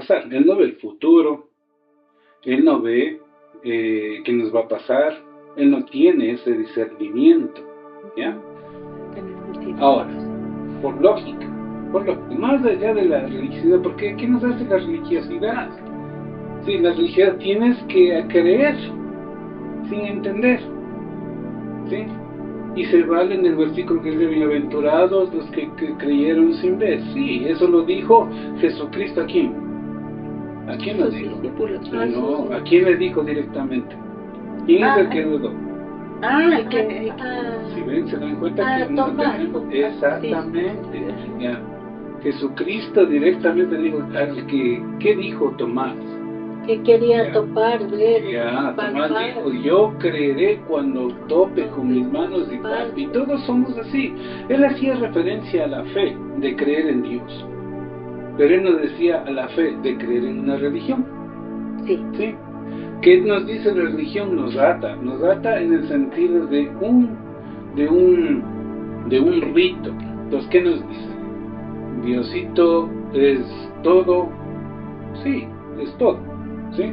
pasar. Él no ve el futuro, Él no ve qué nos va a pasar, Él no tiene ese discernimiento, ¿ya? Ahora, por lógica, más allá de la religiosidad, porque ¿qué nos hace la religiosidad? Sí, la religiosidad tienes que creer sin entender, ¿sí? Y se vale en el versículo que dice, bienaventurados los que creyeron sin ver. Sí, eso lo dijo Jesucristo. ¿A quién? ¿A quién lo dijo? No, ¿a quién le dijo directamente? ¿Quién es el que dudó? Si ven, se dan cuenta que no tenemos. Exactamente, ya. Jesucristo directamente dijo, ¿qué dijo Tomás? Que quería topar, ver. Ya, Tomás dijo, yo creeré cuando tope con mis manos y palpe. Y todos somos así. Él hacía referencia a la fe de creer en Dios, pero él nos decía a la fe de creer en una religión. Sí. ¿Sí? ¿Qué nos dice la religión? Nos ata en el sentido de un rito. Entonces, ¿qué nos dice? Diosito es todo, sí, es todo, ¿sí?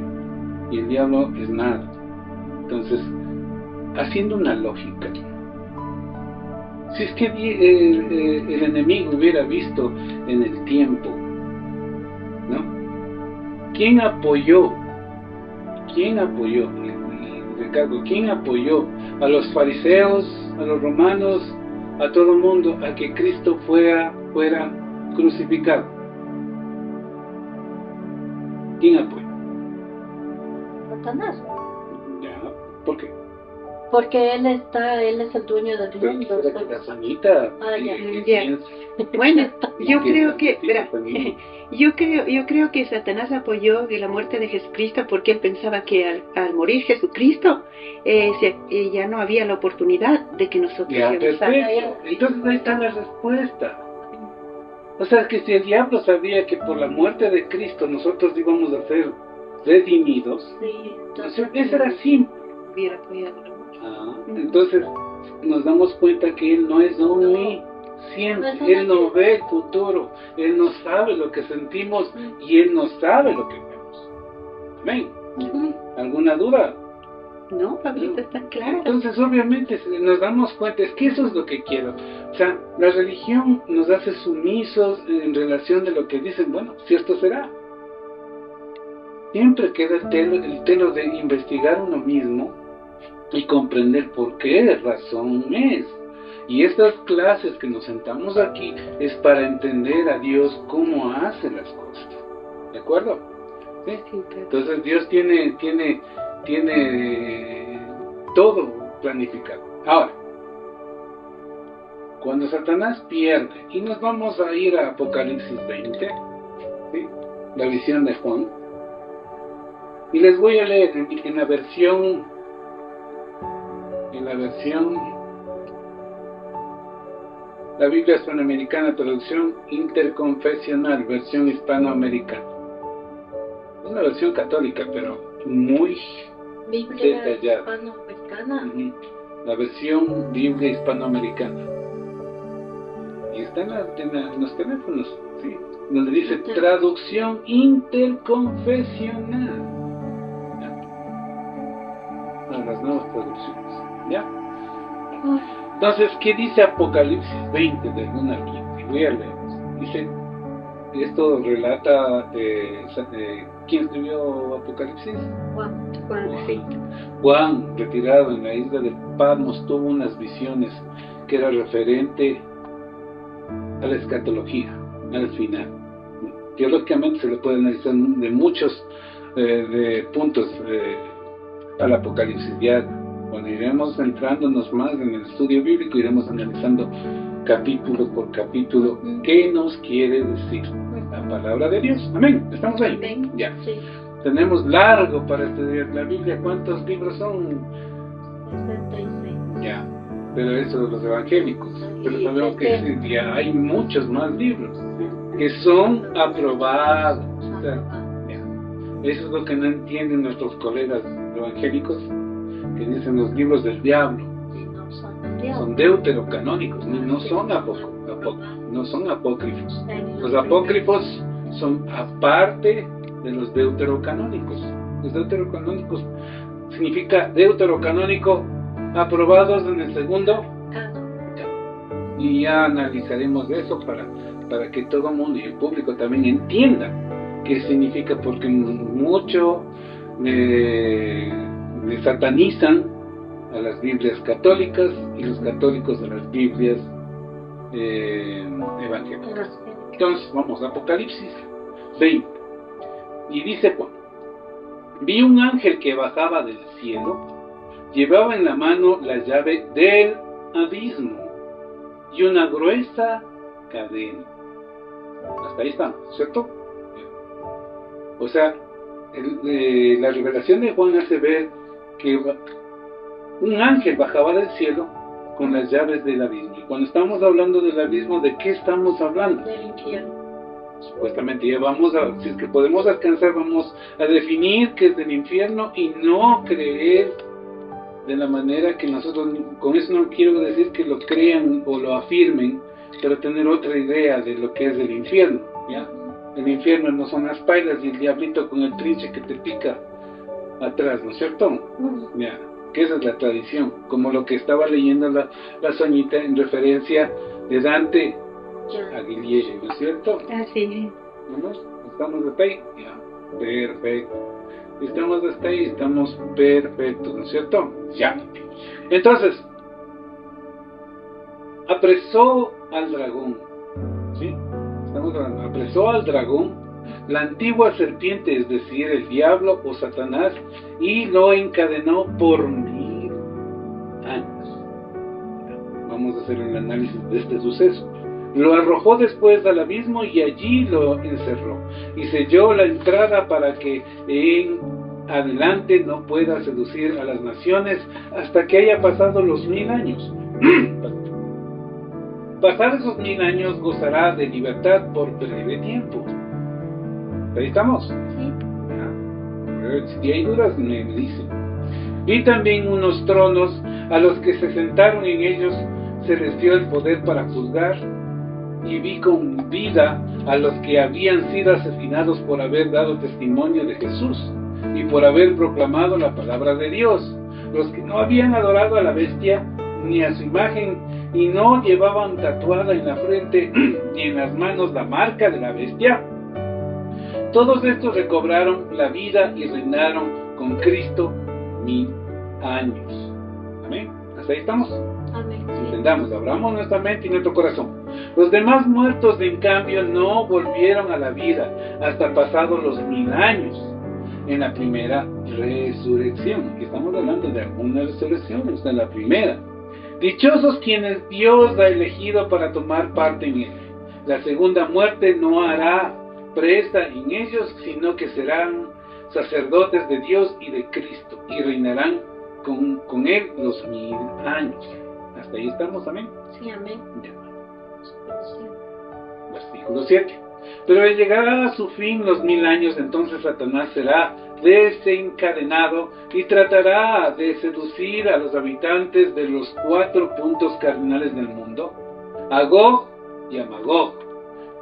Y el diablo es nada. Entonces, haciendo una lógica, si es que el enemigo hubiera visto en el tiempo, ¿no? ¿Quién apoyó, Ricardo, quién apoyó a los fariseos, a los romanos, a todo el mundo, a que Cristo fuera crucificado? ¿Quién apoyó? Satanás. Ya, ¿por qué? Porque él es el dueño del mundo. Bueno, yo creo que, yo creo que Satanás apoyó la muerte de Jesucristo porque él pensaba que al morir Jesucristo ya no había la oportunidad de que nosotros perfecto. Entonces ahí está la respuesta. O sea, que si el diablo sabía que por la muerte de Cristo nosotros íbamos a ser redimidos, entonces eso era simple. Hubiera apoyado. Entonces nos damos cuenta que Él no es omnisciente, Él no ve el futuro, Él no sabe lo que sentimos y Él no sabe lo que vemos. Amén. ¿Alguna duda? No, Pablito, está claro. Entonces obviamente nos damos cuenta, es que eso es lo que quiero. O sea, la religión nos hace sumisos en relación de lo que dicen, bueno, cierto será. Siempre queda el telo de investigar uno mismo y comprender por qué razón es. Y estas clases que nos sentamos aquí es para entender a Dios cómo hace las cosas. ¿De acuerdo? ¿Sí? Entonces Dios tiene todo planificado. Ahora, cuando Satanás pierde, y nos vamos a ir a Apocalipsis 20, ¿sí? La visión de Juan, y les voy a leer en la versión la Biblia Hispanoamericana, traducción interconfesional, versión hispanoamericana. Es una versión católica, pero muy Biblia detallada. Hispanoamericana. La versión Biblia hispanoamericana. Y está en los teléfonos, ¿sí? Donde dice traducción interconfesional. Las nuevas traducciones, ¿ya? Entonces, ¿qué dice Apocalipsis 20 del 1 al 15? Voy a leer. Dice, esto relata ¿quién escribió Apocalipsis? Juan, retirado en la isla de Patmos, tuvo unas visiones que era referente a la escatología, al final. Teológicamente se le puede analizar de muchos de puntos al Apocalipsis. Ya cuando iremos entrándonos más en el estudio bíblico, iremos analizando capítulo por capítulo qué nos quiere decir la palabra de Dios. Amén. ¿Estamos ahí? Amén. Ya. Sí. Tenemos largo para estudiar la Biblia. ¿Cuántos libros son? 66. Ya. Pero eso los evangélicos. Pero sabemos que ya hay muchos más libros que son aprobados. O sea, eso es lo que no entienden nuestros colegas evangélicos, que dicen los libros del diablo. Son deuterocanónicos, no son apócrifos. Los apócrifos son aparte de los deuterocanónicos. Los deuterocanónicos significa deuterocanónico, aprobados en el segundo canon. Y ya analizaremos eso para que todo el mundo y el público también entienda qué significa, porque mucho satanizan a las Biblias católicas y los católicos a las Biblias evangélicas. Entonces vamos a Apocalipsis 20 y dice: Juan, vi un ángel que bajaba del cielo, llevaba en la mano la llave del abismo y una gruesa cadena. Hasta ahí estamos, ¿cierto? O sea, la revelación de Juan hace ver que un ángel bajaba del cielo con las llaves del abismo. Y cuando estamos hablando del abismo, ¿de qué estamos hablando? Del infierno. Supuestamente ya vamos a, si es que podemos alcanzar, vamos a definir qué es el infierno y no creer de la manera que nosotros, con eso no quiero decir que lo crean o lo afirmen, pero tener otra idea de lo que es el infierno, ¿ya? El infierno no son las pailas y el diablito con el trinche que te pica atrás, ¿no es cierto? Ya, que esa es la tradición, como lo que estaba leyendo la Soñita en referencia de Dante Alighieri, ¿no es cierto? Así. ¿Estamos hasta ahí? Ya, perfecto. Estamos hasta ahí, estamos perfectos, ¿no es cierto? Ya. Entonces, apresó al dragón, ¿sí? Estamos hablando, apresó al dragón, la antigua serpiente, es decir, el diablo o Satanás, y lo encadenó por 1000 años. Vamos a hacer un análisis de este suceso. Lo arrojó después al abismo y allí lo encerró, y selló la entrada para que en adelante no pueda seducir a las naciones hasta que haya pasado los 1000 años. Pasar esos 1000 años gozará de libertad por breve tiempo. ¿Ahí estamos? Sí. Si hay dudas, me dicen. Vi también unos tronos, a los que se sentaron en ellos se les dio el poder para juzgar, y vi con vida a los que habían sido asesinados por haber dado testimonio de Jesús y por haber proclamado la palabra de Dios, los que no habían adorado a la bestia ni a su imagen y no llevaban tatuada en la frente ni en las manos la marca de la bestia. Todos estos recobraron la vida y reinaron con Cristo 1000 años. Amén. ¿Hasta ahí estamos? Amén. Entendamos, abramos nuestra mente y nuestro corazón. Los demás muertos, en cambio, no volvieron a la vida hasta pasados los 1000 años en la primera resurrección. Aquí estamos hablando de alguna resurrección, esta es la primera. Dichosos quienes Dios ha elegido para tomar parte en él. La segunda muerte no hará presa en ellos, sino que serán sacerdotes de Dios y de Cristo, y reinarán con él los 1000 años. Hasta ahí estamos, amén. Sí, amén. Versículo 7. Pero al llegar a su fin los 1000 años, entonces Satanás será desencadenado y tratará de seducir a los habitantes de los 4 puntos cardinales del mundo, a Gog y a Magog,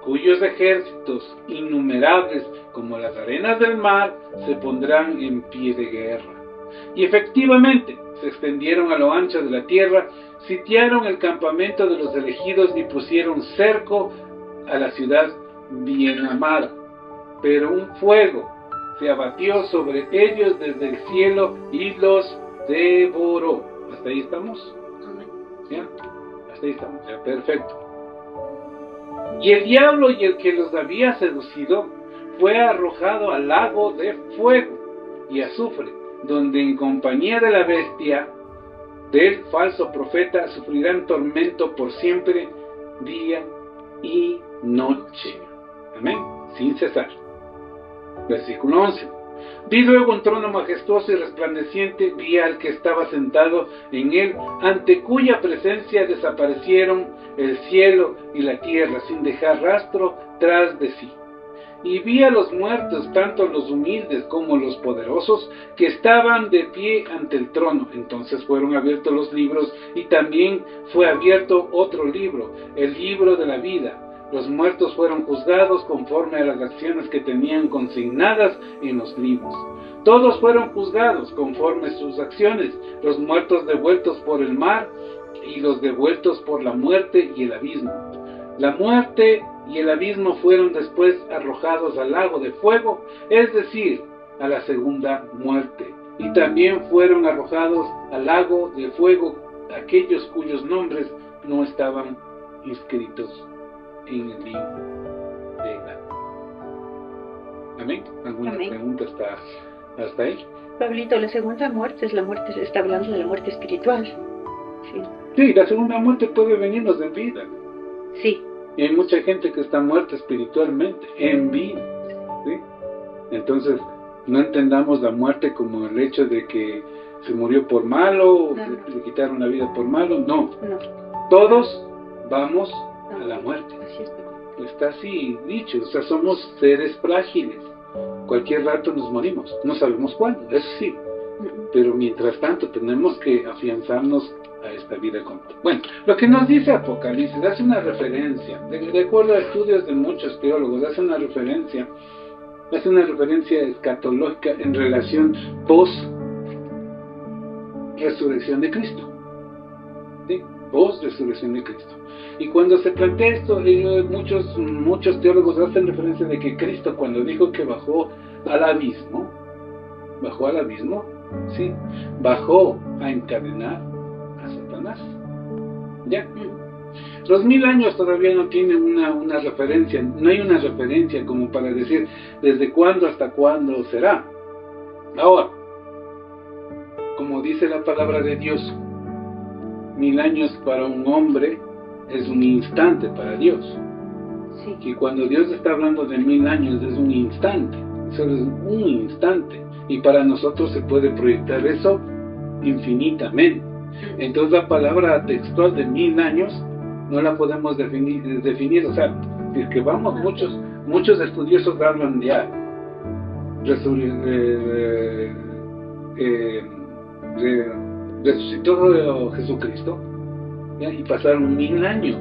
cuyos ejércitos innumerables como las arenas del mar se pondrán en pie de guerra. Y efectivamente se extendieron a lo ancho de la tierra, sitiaron el campamento de los elegidos y pusieron cerco a la ciudad bien amada. Pero un fuego se abatió sobre ellos desde el cielo y los devoró. ¿Hasta ahí estamos? ¿Ya? Hasta ahí estamos, ya, perfecto. Y el diablo y el que los había seducido fue arrojado al lago de fuego y azufre, donde en compañía de la bestia del falso profeta sufrirán tormento por siempre, día y noche. Amén, sin cesar. Versículo 11. Vi luego un trono majestuoso y resplandeciente, vi al que estaba sentado en él, ante cuya presencia desaparecieron el cielo y la tierra, sin dejar rastro tras de sí. Y vi a los muertos, tanto los humildes como los poderosos, que estaban de pie ante el trono. Entonces fueron abiertos los libros, y también fue abierto otro libro, el libro de la vida. Los muertos fueron juzgados conforme a las acciones que tenían consignadas en los libros. Todos fueron juzgados conforme a sus acciones, los muertos devueltos por el mar y los devueltos por la muerte y el abismo. La muerte y el abismo fueron después arrojados al lago de fuego, es decir, a la segunda muerte. Y también fueron arrojados al lago de fuego aquellos cuyos nombres no estaban inscritos en el libro de la... ¿Amén? ¿Alguna pregunta hasta ahí? Pablito, la segunda muerte es la muerte, se está hablando de la muerte espiritual. Sí, la segunda muerte puede venirnos en vida. Sí. Y hay mucha gente que está muerta espiritualmente, en vida. ¿Sí? Entonces, no entendamos la muerte como el hecho de que se murió por malo, le quitaron la vida por malo. No. Todos vamos a la muerte. Está así dicho. O sea, somos seres frágiles. Cualquier rato nos morimos. No sabemos cuándo, eso sí. Pero mientras tanto tenemos que afianzarnos a esta vida completa. Bueno, lo que nos dice Apocalipsis hace una referencia, de acuerdo a estudios de muchos teólogos, hace una referencia escatológica en relación post-resurrección de Cristo. ¿Sí? Post-resurrección de Cristo. Y cuando se plantea esto, muchos teólogos hacen referencia de que Cristo, cuando dijo que bajó al abismo, ¿sí? Bajó a encadenar a Satanás. ¿Ya? Los 1000 años todavía no tienen una referencia, no hay una referencia como para decir desde cuándo hasta cuándo será. Ahora, como dice la palabra de Dios, 1000 años para un hombre es un instante para Dios. Sí. Y cuando Dios está hablando de 1000 años es un instante, solo es un instante. Y para nosotros se puede proyectar eso infinitamente. Entonces la palabra textual de 1000 años no la podemos definir. O sea, es que vamos, muchos estudiosos hablan de resucitó Jesucristo, ¿ya? Y pasaron 1000 años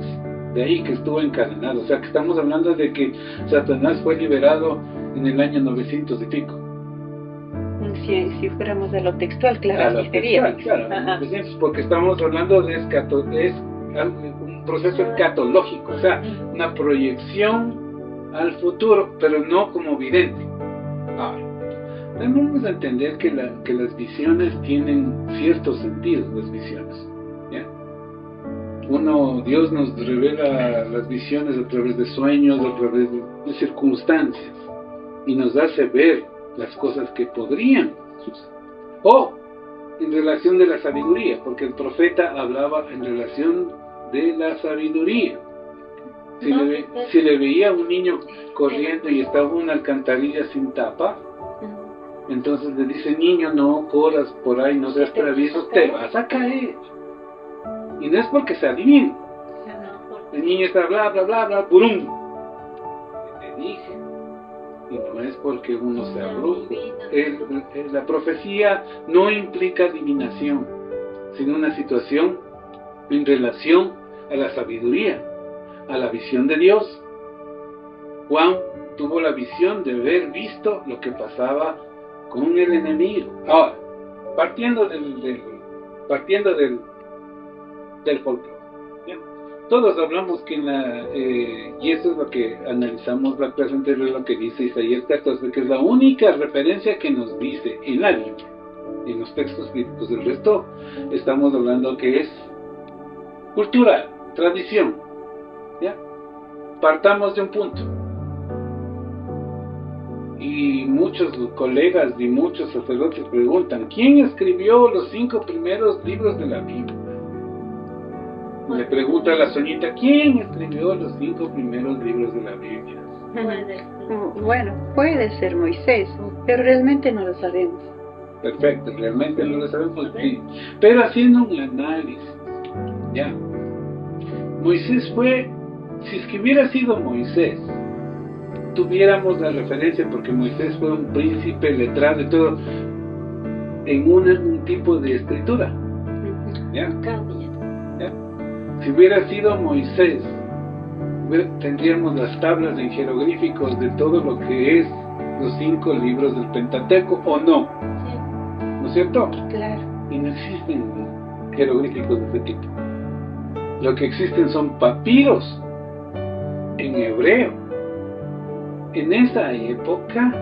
de ahí que estuvo encadenado. O sea, que estamos hablando de que Satanás fue liberado en el año 900 y pico. Si fuéramos a lo textual, claro, porque estamos hablando de un proceso escatológico, o sea, una proyección al futuro, pero no como vidente. Ahora, debemos entender que las visiones tienen ciertos sentidos, las visiones. ¿Ya? Dios nos revela las visiones a través de sueños, a través de circunstancias, y nos hace ver las cosas que podrían suceder. O en relación de la sabiduría, porque el profeta hablaba en relación de la sabiduría. Si le veía a un niño corriendo y estaba una alcantarilla sin tapa, entonces le dice: niño, no corras por ahí, no seas travieso, te vas a caer. Y no es porque sea adivino. El niño está bla bla bla bla, ¡purum! Te dije. Y no es porque uno sea brujo. La profecía no implica adivinación, sino una situación en relación a la sabiduría, a la visión de Dios. Juan tuvo la visión de haber visto lo que pasaba con el enemigo. Ahora, partiendo del folclore. Todos hablamos que y eso es lo que analizamos la clase anterior, lo que dice Isaías 14, que es la única referencia que nos dice en la Biblia, en los textos bíblicos. Del resto estamos hablando que es cultural, tradición. ¿Ya? Partamos de un punto. Y muchos colegas y muchos sacerdotes preguntan: ¿quién escribió los 5 primeros libros de la Biblia? Le pregunta a la Soñita: ¿quién escribió los 5 primeros libros de la Biblia? Bueno, puede ser Moisés, pero realmente no lo sabemos. Perfecto, realmente no lo sabemos. Sí. Pero haciendo un análisis, ya, Moisés fue, si es que hubiera sido Moisés, tuviéramos la referencia, porque Moisés fue un príncipe letrado y todo, en un tipo de escritura. ¿Ya? ¿Ya? Si hubiera sido Moisés tendríamos las tablas en jeroglíficos de todo lo que es los 5 libros del Pentateuco, ¿o no? Sí. ¿No es cierto? Claro. Y no existen jeroglíficos de ese tipo. Lo que existen son papiros en hebreo. En esa época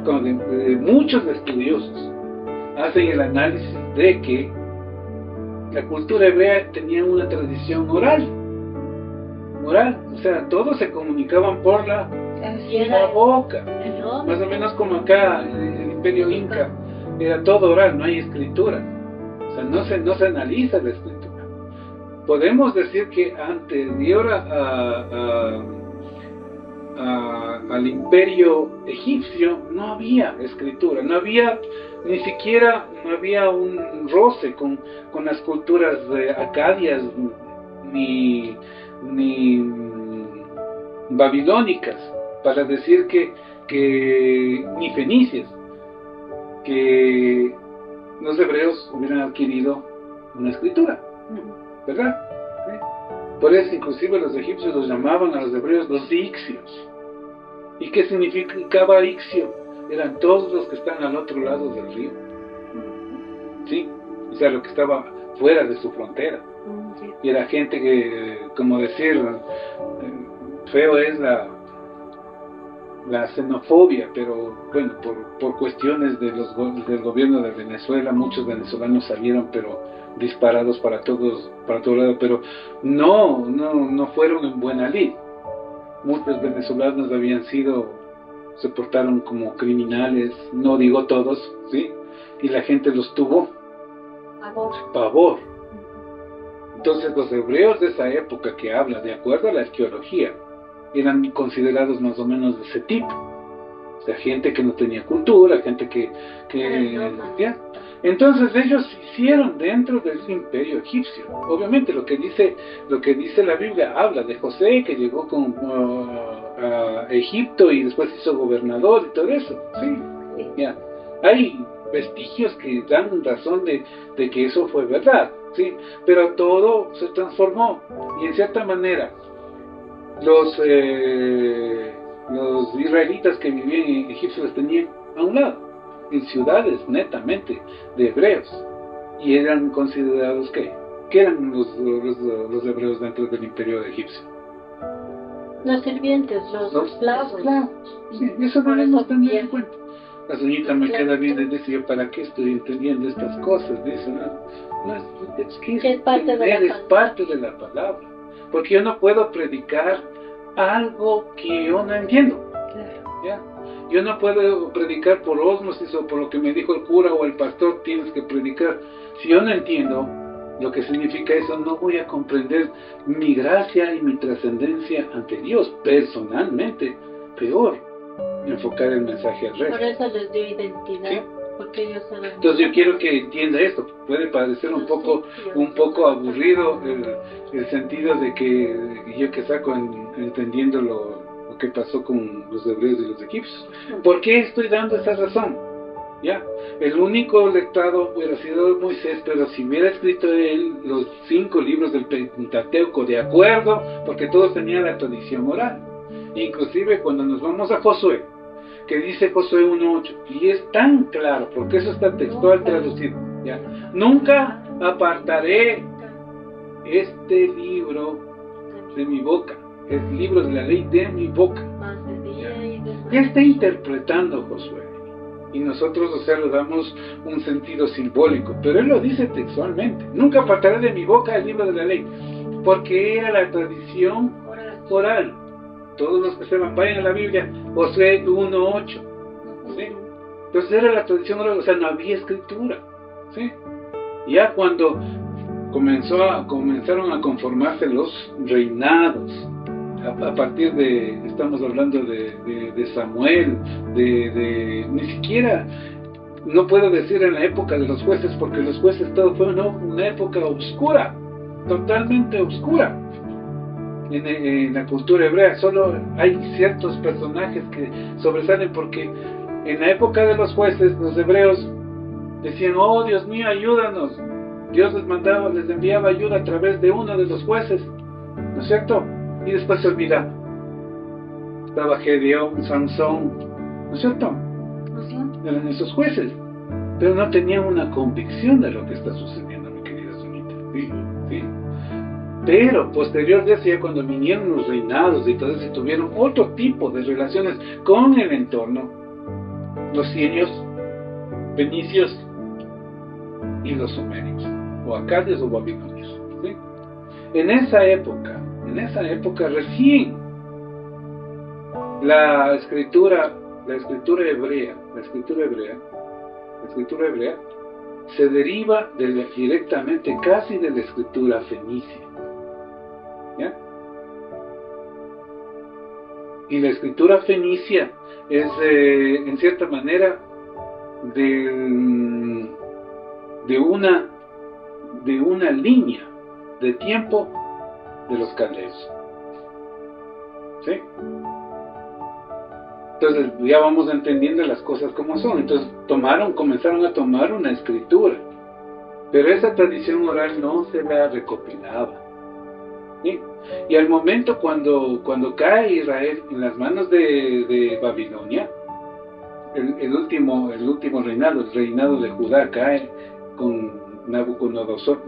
donde muchos estudiosos hacen el análisis de que la cultura hebrea tenía una tradición oral, o sea, todos se comunicaban por la boca, más o menos como acá el Imperio Inca, era todo oral, no hay escritura, o sea, no se analiza la escritura. Podemos decir que anterior al Imperio egipcio no había escritura, no había un roce con las culturas acadias ni babilónicas, para decir que ni fenicias, que los hebreos hubieran adquirido una escritura, ¿verdad? Por eso inclusive los egipcios los llamaban a los hebreos los ixios. ¿Y qué significaba ixio? Eran todos los que están al otro lado del río, ¿sí? O sea, lo que estaba fuera de su frontera. Y era gente que, como decir, feo es la xenofobia, pero bueno, por cuestiones del gobierno de Venezuela, muchos venezolanos salieron, pero disparados para todo lado, pero no fueron en buena lid. Muchos venezolanos se portaron como criminales, no digo todos, ¿sí? Y la gente los tuvo pavor. Entonces los hebreos de esa época que habla, de acuerdo a la arqueología, eran considerados más o menos de ese tipo. O sea, gente que no tenía cultura, gente que ¿ya? Entonces ellos hicieron dentro del imperio egipcio. Obviamente lo que dice la Biblia habla de José, que llegó a Egipto y después hizo gobernador y todo eso, ¿sí? Ya. Hay vestigios que dan razón de que eso fue verdad, ¿sí? Pero todo se transformó, y en cierta manera los israelitas que vivían en Egipto los tenían a un lado, en ciudades netamente de hebreos, y eran considerados ¿qué eran los hebreos dentro del imperio egipcio? Los sirvientes, los esclavos. Claro, sí, eso debemos tener en cuenta. La señorita me queda bien de decir, yo para qué estoy entendiendo estas cosas, dice, es que es parte de la palabra, porque yo no puedo predicar algo que yo no entiendo. ¿Ya? Yo no puedo predicar por ósmosis o por lo que me dijo el cura o el pastor, tienes que predicar. Si yo no entiendo lo que significa eso, no voy a comprender mi gracia y mi trascendencia ante Dios personalmente. Peor, enfocar el mensaje al resto. Por eso les dio identidad. ¿Sí? Porque ellos saben. Entonces yo quiero que entienda esto. Puede parecer un poco aburrido el sentido de que yo que saco entendiendo lo que pasó con los hebreos y los egipcios. ¿Por qué estoy dando esa razón? ¿Ya? El único letrado hubiera sido Moisés, pero si hubiera escrito él los 5 libros del Pentateuco, de acuerdo, porque todos tenían la tradición oral. Inclusive cuando nos vamos a Josué, que dice Josué 1:8, y es tan claro, porque eso está textual traducido, ¿ya? Nunca apartaré este libro de mi boca, el libro de la ley de mi boca. ¿Qué está interpretando Josué? Y nosotros, o sea, le damos un sentido simbólico, pero él lo dice textualmente: nunca apartaré de mi boca el libro de la ley, porque era la tradición oral. Todos los que se vayan a la Biblia, Josué 1:8, ¿sí? Entonces era la tradición oral, o sea, no había escritura, ¿sí? Ya cuando comenzaron a conformarse los reinados, a partir de, estamos hablando de Samuel, ni siquiera, no puedo decir en la época de los jueces, porque los jueces todo fue una época oscura, totalmente oscura. En la cultura hebrea solo hay ciertos personajes que sobresalen, porque en la época de los jueces, los hebreos decían: oh Dios mío, ayúdanos. Dios les enviaba ayuda a través de uno de los jueces, ¿no es cierto? y después se olvidaba. Estaba Gedeón, Sansón, ¿no es cierto? Eran esos jueces, pero no tenían una convicción de lo que está sucediendo, mi querida Sunita. ¿Sí? ¿Sí? Pero posterior de eso, ya cuando vinieron los reinados y todo eso, tuvieron otro tipo de relaciones con el entorno, los sirios, fenicios y los sumerios, o acadios o babilonios. ¿Sí? En esa época recién la escritura hebrea se deriva directamente casi de la escritura fenicia. ¿Ya? Y la escritura fenicia es en cierta manera de una línea de tiempo de los caldeos. ¿Sí? Entonces ya vamos entendiendo las cosas como son. Entonces comenzaron a tomar una escritura, pero esa tradición oral no se la recopilaba. ¿Sí? Y al momento cuando cae Israel en las manos de Babilonia, el último reinado, el reinado de Judá, cae con Nabucodonosor,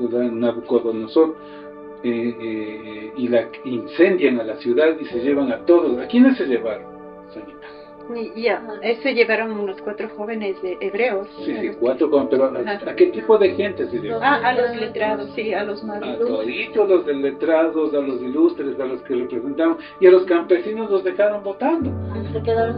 y incendian a la ciudad y se llevan a todos. ¿A quiénes se llevaron, Soñita? Se llevaron unos 4 jóvenes hebreos. Sí, 4 jóvenes, pero ¿a qué tipo de gente se llevaron? A los letrados, sí, a los más ilustres. A toditos los de letrados, a los ilustres, a los que representaban, y a los campesinos los dejaron votando.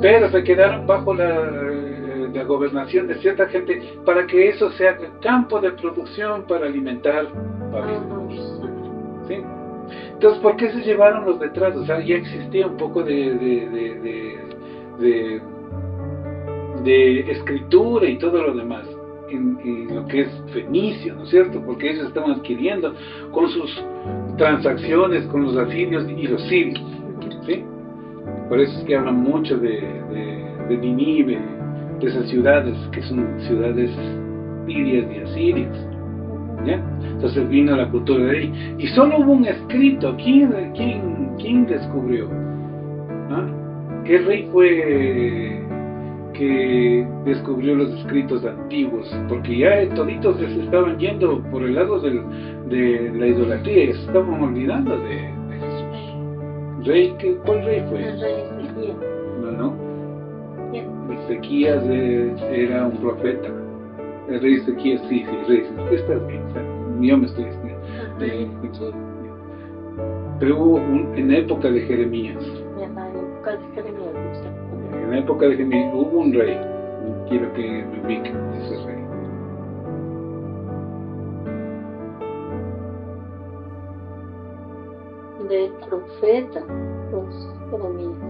Pero se quedaron bajo la gobernación de cierta gente para que eso sea campo de producción para alimentar Babilonia. ¿Sí? Entonces, ¿por qué se llevaron los letrados? O sea, ya existía un poco de escritura y todo lo demás en lo que es fenicio, ¿no es cierto? Porque ellos estaban adquiriendo con sus transacciones con los asirios y los sirios, ¿sí? Por eso es que hablan mucho de Nínive, de esas ciudades que son ciudades sirias y asirias, ¿ya? Entonces vino la cultura de ahí, y solo hubo un escrito. ¿Quién descubrió? ¿Ah? ¿Qué rey fue que descubrió los escritos antiguos? Porque ya toditos se estaban yendo por el lado de la idolatría y se estaban olvidando de Jesús. ¿Cuál rey fue? El rey Ezequías. No. Ezequías era un profeta. El rey Ezequías, sí, rey. Estás bien, yo me estoy diciendo. Pero hubo en época de Jeremías. En la época de Jeremías hubo un rey. Quiero que me ubiquen ese rey. Del profeta, pues, Jeremías.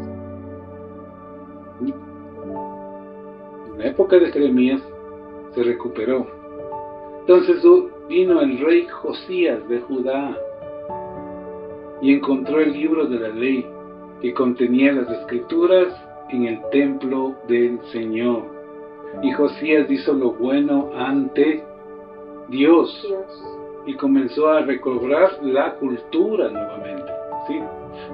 En la época de Jeremías se recuperó. Entonces vino el rey Josías de Judá y encontró el libro de la ley que contenía las escrituras en el templo del Señor. Y Josías hizo lo bueno ante Dios y comenzó a recobrar la cultura nuevamente, ¿sí?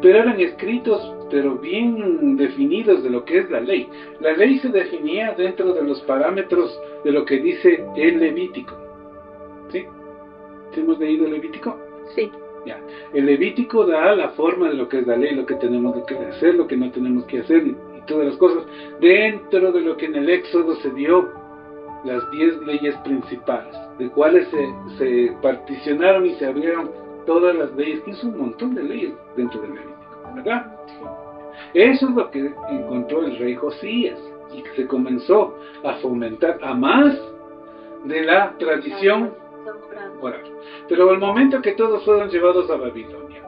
Pero eran escritos, pero bien definidos de lo que es la ley. La ley se definía dentro de los parámetros de lo que dice el Levítico, ¿sí? ¿Sí hemos leído el Levítico? Sí. Ya. El Levítico da la forma de lo que es la ley, lo que tenemos que hacer, lo que no tenemos que hacer, y todas las cosas dentro de lo que en el Éxodo se dio las 10 leyes principales, de cuales se particionaron y se abrieron todas las leyes, que es un montón de leyes dentro del Levítico, ¿verdad? Eso es lo que encontró el rey Josías, y que se comenzó a fomentar a más de la tradición oral. Pero al momento que todos fueron llevados a Babilonia,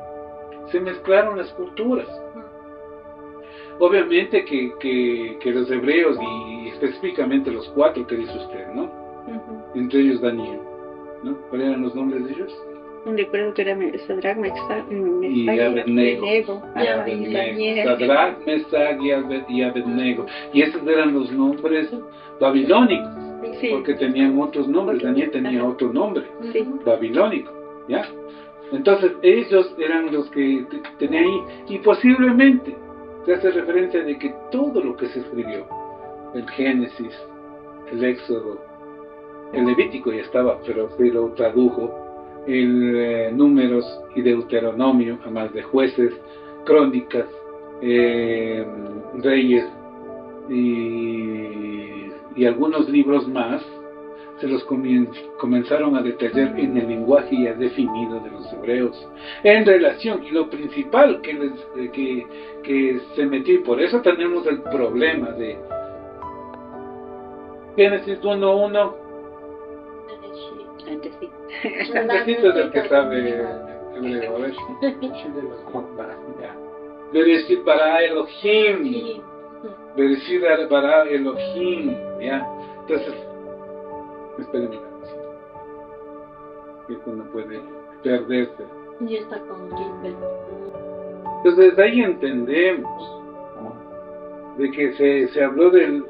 se mezclaron las culturas. Obviamente que los hebreos, y específicamente los 4 que dice usted, ¿no? Entre ellos Daniel, ¿no? ¿Cuáles eran los nombres de ellos? Recuerdo que era Sadrach, Mesach y Abednego. Sadrach, Mesach y Abednego. Y esos eran los nombres babilónicos, sí, porque tenían otros nombres. Daniel tenía otro nombre, sí, babilónico, ¿ya? Entonces ellos eran los que tenían ahí, y posiblemente se hace referencia de que todo lo que se escribió, el Génesis, el Éxodo, el Levítico ya estaba, pero se lo tradujo, el Números y Deuteronomio, además de Jueces, Crónicas, Reyes y algunos libros más, se los comenzaron a detallar en el lenguaje ya definido de los hebreos, en relación, y lo principal que se metió, y por eso tenemos el problema de Génesis 1:1. Antecito es el que sabe hebreo, a ver. Bereshit bara Elohim. Bereshit bara Elohim, ¿ya? Entonces, espérenme, que esto no puede perderse. Y está con Gilbert. Entonces, de ahí entendemos de que se habló del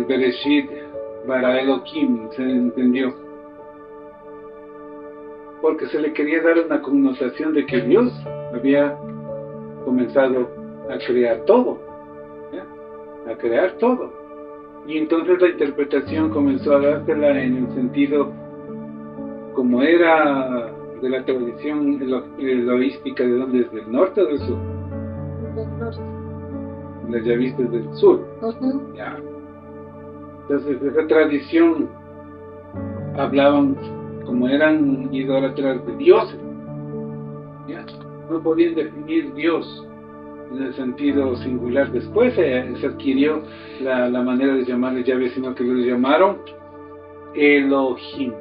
Bereshit bara Elohim, se entendió, porque se le quería dar una connotación de que Dios había comenzado a crear todo, ¿ya? A crear todo, y entonces la interpretación comenzó a dársela en el sentido como era de la tradición eloística. ¿De dónde es? ¿Del norte o del sur? Del norte. Las yavistas del sur. Ya. Entonces, esa tradición hablaban como eran idólatras de dioses, ¿ya? No podían definir Dios en el sentido singular. Después se adquirió la manera de llamarle Yahvé, sino que lo llamaron Elohim,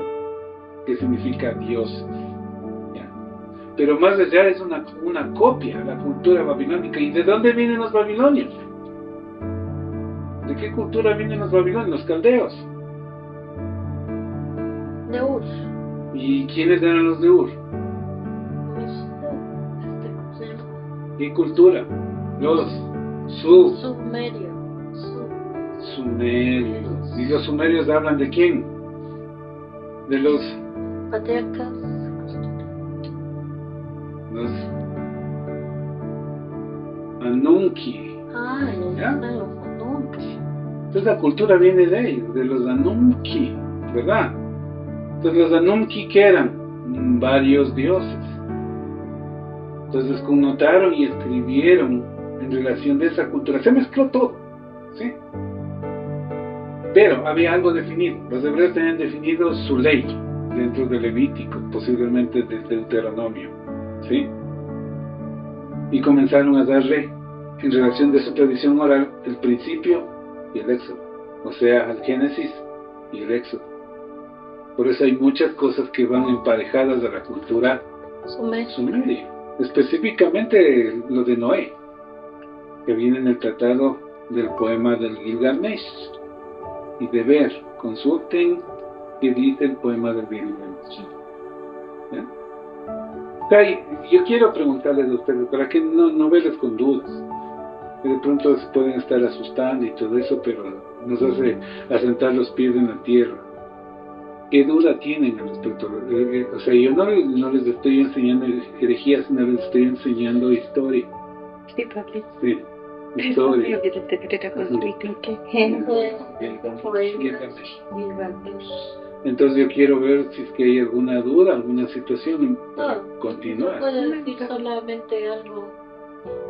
que significa Dios, ¿ya? Pero más allá es una copia, la cultura babilónica. ¿Y de dónde vienen los babilonios? ¿De qué cultura vienen los babilonios? Los caldeos. De Ur. ¿Y quiénes eran los de Ur? ¿Qué cultura? Los Sumerios. Sumerios. ¿Y los sumerios hablan de quién? De los Patriarcas. Los Anunki. ¿Ya? Los Anunki. Entonces la cultura viene de ellos, de los Anunki, ¿verdad? Entonces los Anunki, ¿qué eran? Varios dioses. Entonces connotaron y escribieron en relación de esa cultura. Se mezcló todo, ¿sí? Pero había algo definido. Los hebreos tenían definido su ley dentro del Levítico, posiblemente del Deuteronomio, ¿sí? Y comenzaron a darle, en relación de su tradición oral, el principio y el éxodo, o sea, el Génesis y el éxodo. Por eso hay muchas cosas que van emparejadas a la cultura sumeria. Específicamente lo de Noé, que viene en el tratado del poema del Gilgamesh. Y de ver, consulten qué dice el poema del Gilgamesh. ¿Ya? Yo quiero preguntarles a ustedes, para que no verles con dudas, que de pronto se pueden estar asustando y todo eso, pero nos hace asentar los pies en la tierra. ¿Qué duda tienen al respecto? O sea, yo no les estoy enseñando herejías, sino les estoy enseñando historia. Sí, papi. Sí, historia. Entonces yo quiero ver si es que hay alguna duda, alguna situación para continuar. Puedo decir solamente algo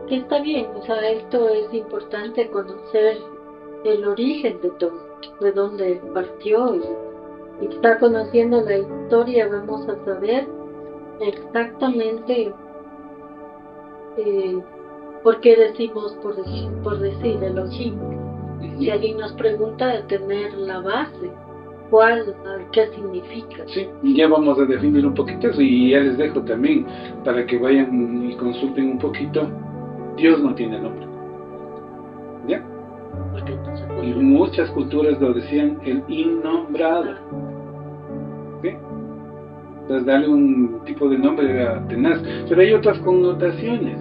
que está bien. O sea, esto es importante, conocer el origen de todo, de dónde partió, y está conociendo la historia. Vamos a saber exactamente por qué decimos, por decir Elohim. Si alguien nos pregunta, de tener la base, qué significa. Sí, y ya vamos a definir un poquito eso, y ya les dejo también para que vayan y consulten un poquito. Dios no tiene nombre, ¿ya? Porque no se puede. Y muchas culturas lo decían el innombrado, ¿sí? Entonces darle un tipo de nombre era tenaz, pero hay otras connotaciones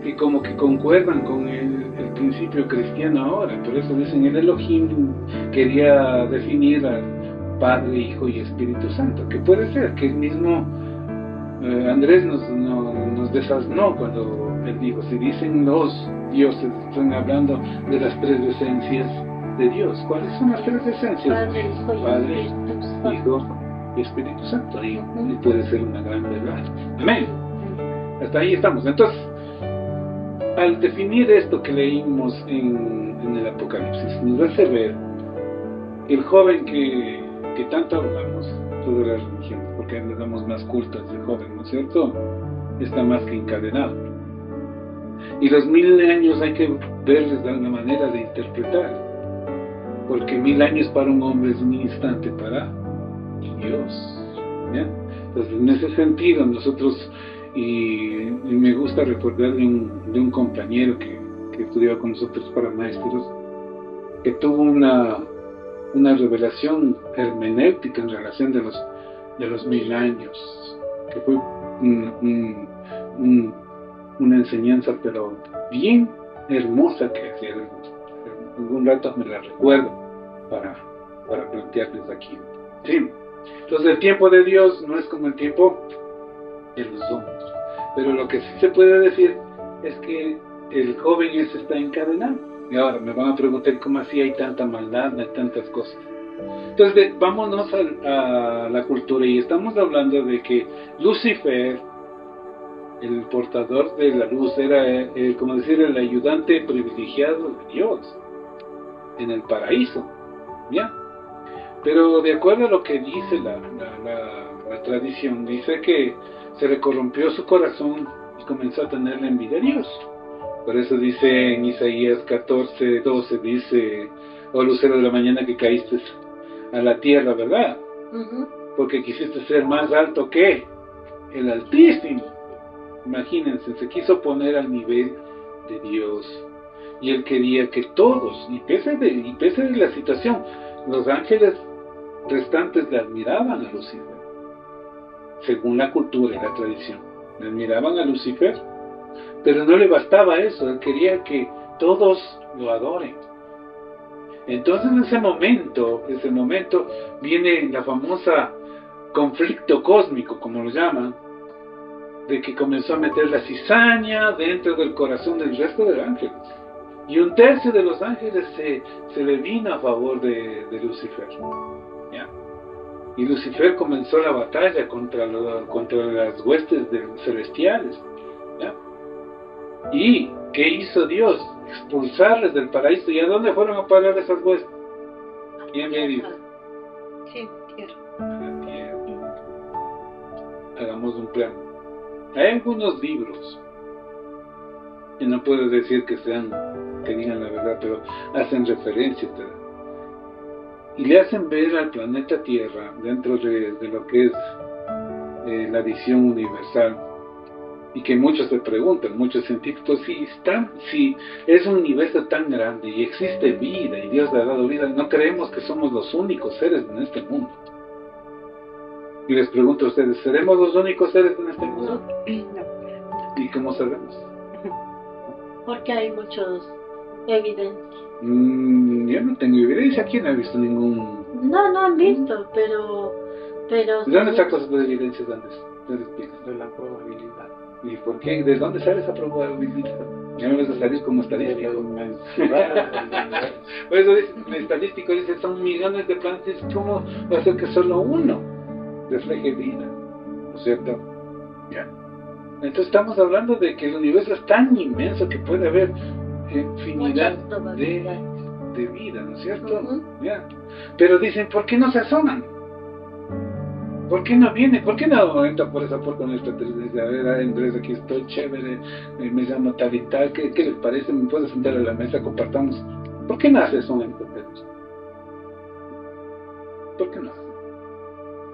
que como que concuerdan con el principio cristiano ahora. Por eso dicen el Elohim quería definir Padre, Hijo y Espíritu Santo, que puede ser que el mismo Andrés nos desasnó cuando él dijo, si dicen los dioses, están hablando de las tres esencias de Dios. ¿Cuáles son las tres esencias? Padre, Hijo y Espíritu Santo, y puede ser una gran verdad. Amén. Hasta ahí estamos. Entonces, al definir esto que leímos en el Apocalipsis, nos hace ver el joven que tanto hablamos sobre las religiones, porque le damos más culto a ese joven, ¿no es cierto? Está más que encadenado. Y los 1000 años hay que verles de una manera de interpretar, porque 1000 años para un hombre es un instante para Dios, ¿ya? Entonces, en ese sentido, nosotros, y me gusta recordar de un compañero que estudiaba con nosotros para maestros, que tuvo una revelación hermenéutica en relación de los 1000 años, que fue una enseñanza pero bien hermosa, que hacía. Algún rato me la recuerdo para plantearles aquí. Sí. Entonces, el tiempo de Dios no es como el tiempo de los hombres, pero lo que sí se puede decir es que el joven ese está encadenado. Y ahora me van a preguntar cómo así hay tanta maldad, hay tantas cosas. Entonces, vámonos a la cultura, y estamos hablando de que Lucifer, el portador de la luz, era, como decir, el ayudante privilegiado de Dios en el paraíso, ¿ya? Pero de acuerdo a lo que dice la tradición, dice que se le corrompió su corazón y comenzó a tenerle envidia a Dios. Por eso dice en Isaías 14:12, dice, oh lucero de la mañana que caíste a la tierra, ¿verdad? Porque quisiste ser más alto que el Altísimo. Imagínense, se quiso poner al nivel de Dios. Y él quería que todos, y pese de la situación, los ángeles restantes le admiraban a Lucifer. Según la cultura y la tradición, le admiraban a Lucifer. Pero no le bastaba eso, él quería que todos lo adoren. Entonces en ese momento viene la famosa conflicto cósmico, como lo llaman, de que comenzó a meter la cizaña dentro del corazón del resto de los ángeles. Y 1/3 de los ángeles se le vino a favor de Lucifer, ¿ya? Y Lucifer comenzó la batalla contra las huestes celestiales, ¿ya? ¿Y qué hizo Dios? Expulsarles del paraíso. ¿Y a dónde fueron a parar esas huestes? ¿Quién me dice? Sí, tierra. A la tierra. Hagamos un plan. Hay algunos libros, y no puedo decir que digan la verdad, pero hacen referencia, y le hacen ver al planeta Tierra dentro de lo que es la visión universal. Y que muchos se preguntan, muchos científicos, si es un universo tan grande y existe vida y Dios le ha dado vida, no creemos que somos los únicos seres en este mundo. Y les pregunto a ustedes, ¿seremos los únicos seres en este mundo? No. ¿Y cómo sabemos? Porque hay muchos evidencias. Yo no tengo evidencia. ¿Quién ha visto ningún? No han visto, pero ¿De dónde sacas las evidencias, Andrés? De la probabilidad. ¿Y por qué? ¿De dónde sale esa probabilidad? Ya me vas a salir como estadístico. Por eso el estadístico dice, son millones de planetas, ¿cómo va a ser que solo uno refleje vida? ¿No es cierto? Ya. Entonces estamos hablando de que el universo es tan inmenso que puede haber infinidad de vida, ¿no es cierto? Ya. Pero dicen, ¿por qué no se asoman? ¿Por qué no viene? ¿Por qué no entra por esa puerta con nuestra televisión? A ver, Andrés, aquí estoy, chévere, me llamo tal y tal, ¿qué les parece? ¿Me puedes sentar a la mesa, compartamos? ¿Por qué no hace eso en ustedes? ¿Por qué no?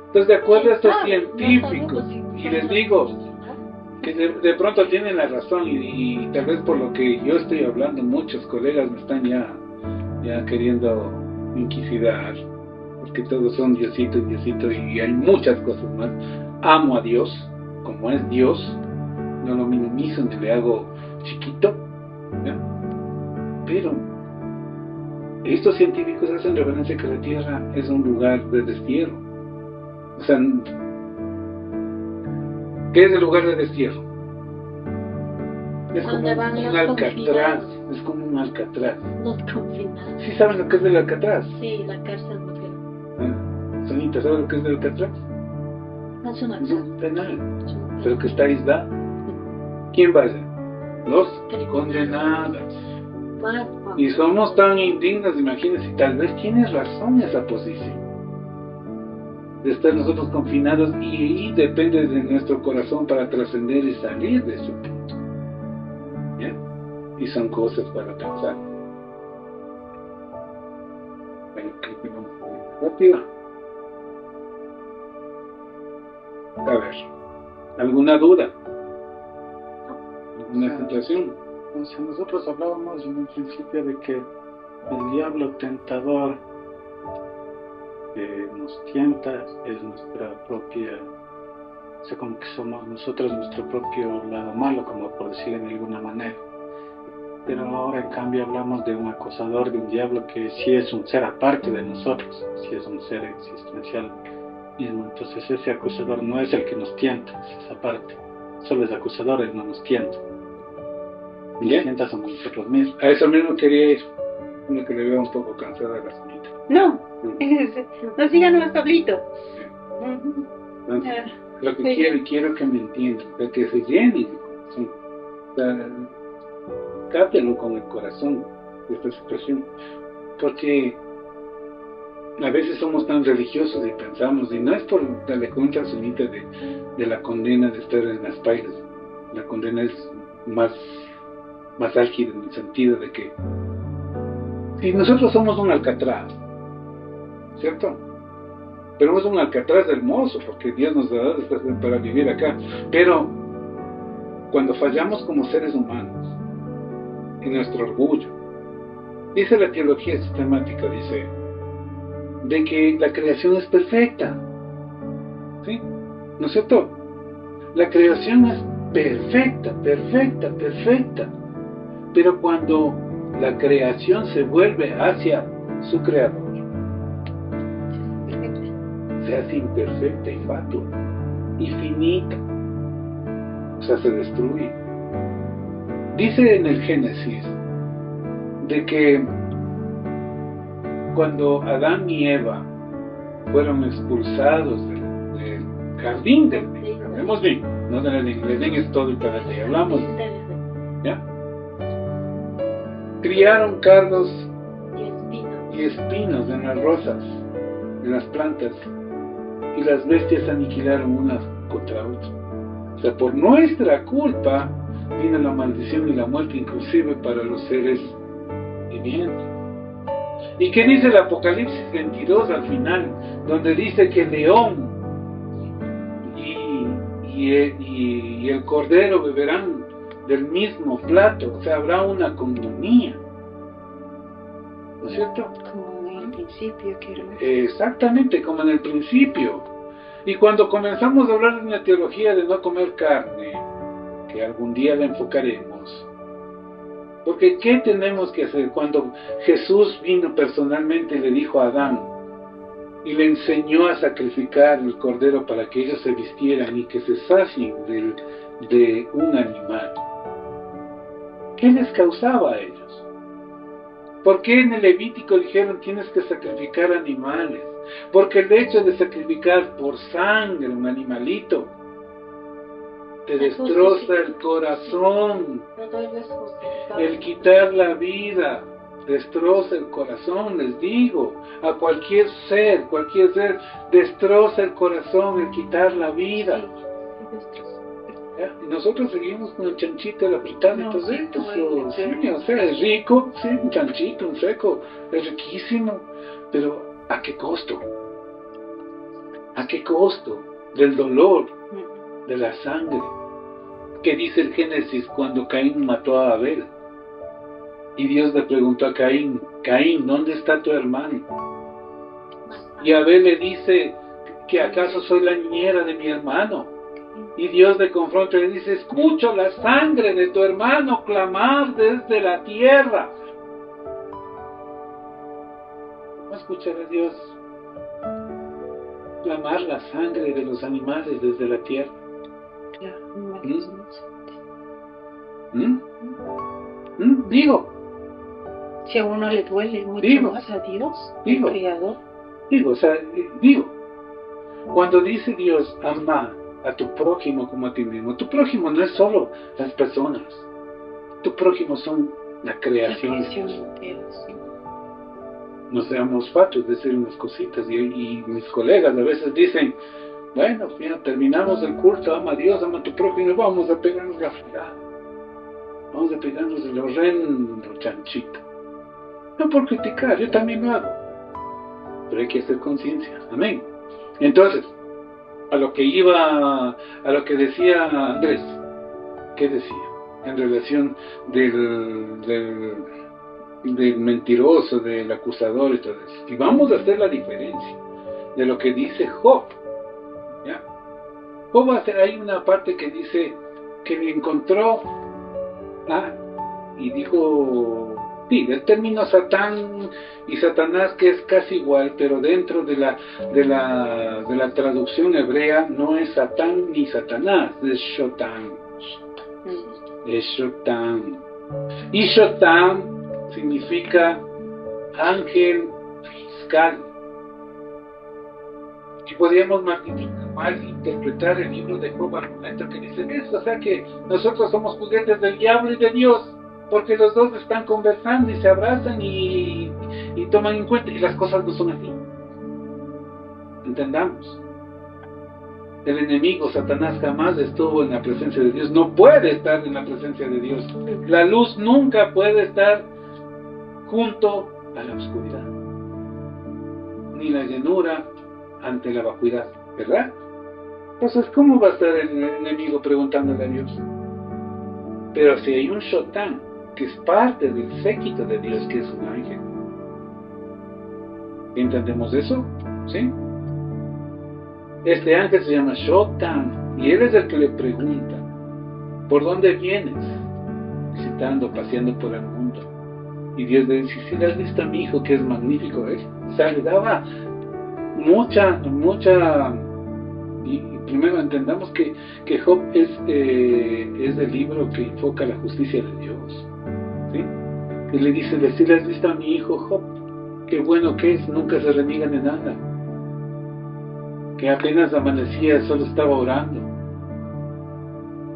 Entonces, de acuerdo a estos científicos, y les digo que de pronto tienen la razón, y tal vez por lo que yo estoy hablando, muchos colegas me están ya queriendo inquisidar, porque todos son Diosito, y hay muchas cosas más. Amo a Dios, como es Dios, no lo minimizo ni le hago chiquito, ¿ya? Pero estos científicos hacen referencia que la Tierra es un lugar de destierro. O sea, ¿qué es el lugar de destierro? Es como un alcatraz. Es como un alcatraz. Los confinados. ¿Sí saben lo que es el alcatraz? Sí, la cárcel mujer. Sonita, ¿saben lo que es el alcatraz? No es una Es cárcel. un penal, pero que está aislado. ¿Quién va a ser? Los condenados. Y somos tan indignos, imagínense, tal vez tienes razón esa posición de estar nosotros confinados, y depende de nuestro corazón para trascender y salir de ese punto. ¿Ya? Y son cosas para pensar. Bueno, creo que vamos rápido. A ver, ¿alguna duda? ¿Alguna situación? Entonces nosotros hablábamos en un principio de que el diablo tentador que nos tienta es nuestra propia, o sea, como que somos nosotros nuestro propio lado malo, como por decirlo de alguna manera. Pero ahora en cambio hablamos de un acosador, de un diablo que sí es un ser aparte de nosotros, sí es un ser existencial mismo. Entonces ese acusador no es el que nos tienta, es esa parte. Solo es acusador, él no nos tienta. Bien. Nos tienta somos nosotros mismos. A eso mismo quería ir. Uno que le veo un poco cansada a la señorita. No, no sigan los tablitos. Entonces, lo que quiero que me entiendan, lo que se llene de corazón. O sea, cáptenlo con el corazón de esta situación. Porque a veces somos tan religiosos y pensamos, y no es por darle cuenta a Sunita de la condena de estar en las pailas. La condena es más álgida en el sentido de que si nosotros somos un alcatraz, ¿cierto? Pero es un alcatraz hermoso porque Dios nos ha dado para vivir acá. Pero cuando fallamos como seres humanos en nuestro orgullo, dice la teología sistemática, dice de que la creación es perfecta, ¿sí? ¿No es cierto? La creación es perfecta, pero cuando la creación se vuelve hacia su creador, se hace imperfecta y fatua y finita, o sea, se destruye. Dice en el Génesis de que cuando Adán y Eva fueron expulsados del jardín del Edén, hablemos bien, no del Edén, el Edén es todo el planeta, y hablamos, ¿ya? Criaron cardos y espinos en las rosas, en las plantas, y las bestias aniquilaron unas contra otras. O sea, por nuestra culpa vino la maldición y la muerte, inclusive para los seres vivientes. ¿Y qué dice el Apocalipsis 22 al final? Donde dice que el león y el cordero beberán del mismo plato, o sea, habrá una comunión. ¿No es cierto? Como en el principio, exactamente, como en el principio. Y cuando comenzamos a hablar de una teología de no comer carne, que algún día la enfocaremos, porque ¿qué tenemos que hacer? Cuando Jesús vino personalmente y le dijo a Adán y le enseñó a sacrificar el cordero para que ellos se vistieran y que se sacien de un animal, ¿qué les causaba a ellos? ¿Por qué en el Levítico dijeron tienes que sacrificar animales? Porque el hecho de sacrificar por sangre un animalito te destroza el corazón. El quitar la vida destroza el corazón, les digo. A cualquier ser destroza el corazón el quitar la vida. ¿Ya? Y nosotros seguimos con el chanchito, el apretado, o sea, es rico, sí, un chanchito, un seco, es riquísimo, pero ¿a qué costo? ¿A qué costo? Del dolor, de la sangre. ¿Qué dice el Génesis cuando Caín mató a Abel? Y Dios le preguntó a Caín, Caín, ¿dónde está tu hermano? Y Abel le dice, ¿que acaso soy la niñera de mi hermano? Y Dios le confronta y le dice, escucho la sangre de tu hermano clamar desde la tierra. escuchar a Dios clamar la sangre de los animales desde la tierra. Claro, Digo. Si a uno le duele mucho más a Dios, el Creador. Digo, cuando dice Dios, ama a tu prójimo como a ti mismo, tu prójimo no es solo las personas, tu prójimo son la creación. No seamos fatos de decir unas cositas, y mis colegas a veces dicen, bueno, ya terminamos el culto, ama a Dios, ama a tu prójimo, vamos a pegarnos la fregada, vamos a pegarnos el horrendo chanchito. No por criticar, yo también lo hago, pero hay que hacer conciencia. Amén. Entonces, a lo que decía Andrés, ¿qué decía? En relación del mentiroso, del acusador y todo eso. Y vamos a hacer la diferencia de lo que dice Job. ¿Ya? Job hay una parte que dice que me encontró y dijo, sí, del término Satán y Satanás, que es casi igual, pero dentro de la traducción hebrea no es Satán ni Satanás, es Shotán. Es Shotán. Y Shotán significa ángel fiscal. Y podríamos malinterpretar el libro de Job al momento que dice eso, o sea que nosotros somos juguetes del diablo y de Dios, porque los dos están conversando y se abrazan y toman en cuenta, y las cosas no son así. Entendamos. El enemigo, Satanás, jamás estuvo en la presencia de Dios, no puede estar en la presencia de Dios. La luz nunca puede estar junto a la oscuridad, ni la llenura ante la vacuidad, ¿verdad? Entonces, ¿cómo va a estar el enemigo preguntándole a Dios? Pero si hay un Shotán, que es parte del séquito de Dios, que es un ángel. ¿Entendemos eso? ¿Sí? Este ángel se llama Shotán, y él es el que le pregunta, ¿por dónde vienes? Visitando, paseando por el mundo. Y Dios le dice, si has visto a mi hijo, que es magnífico, o sea, le daba mucha, y primero entendamos que Job es el libro que enfoca la justicia de Dios, ¿sí? Y le dice, si le has visto a mi hijo Job, qué bueno que es, nunca se reniega de nada, que apenas amanecía solo estaba orando.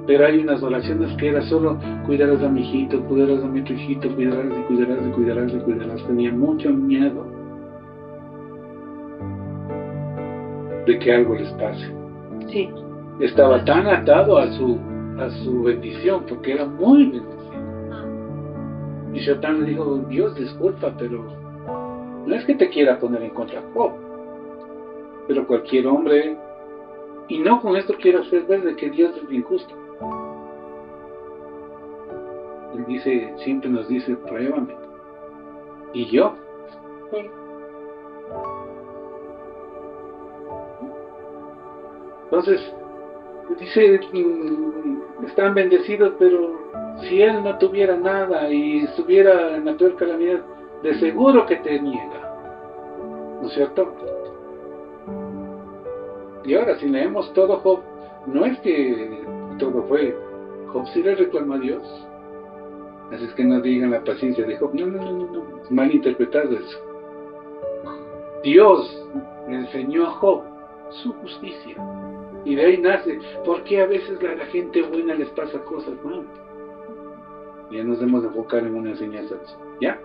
Pero hay unas oraciones que era solo, cuidarás a mi hijito, cuidarás a mi otro hijito, cuidarás. Tenía mucho miedo de que algo les pase. Sí. Estaba tan atado a su bendición, porque era muy bendecido. Y Shotán le dijo, Dios, disculpa, pero no es que te quiera poner en contra de Job, pero cualquier hombre, y no con esto quiero hacer ver de que Dios es injusto. Él dice, siempre nos dice, pruébame. Y yo. Sí. Entonces, dice, están bendecidos, pero si él no tuviera nada y estuviera en la peor calamidad, de seguro que te niega. ¿No es cierto? Y ahora, si leemos todo Job, no es que todo fue. Job sí le reclama a Dios. Así es que no digan la paciencia de Job. No. Mal interpretado eso. Dios le enseñó a Job su justicia. Y de ahí nace, ¿por qué a veces a la gente buena les pasa cosas malas? Ya nos debemos enfocar en una enseñanza de eso. ¿Ya?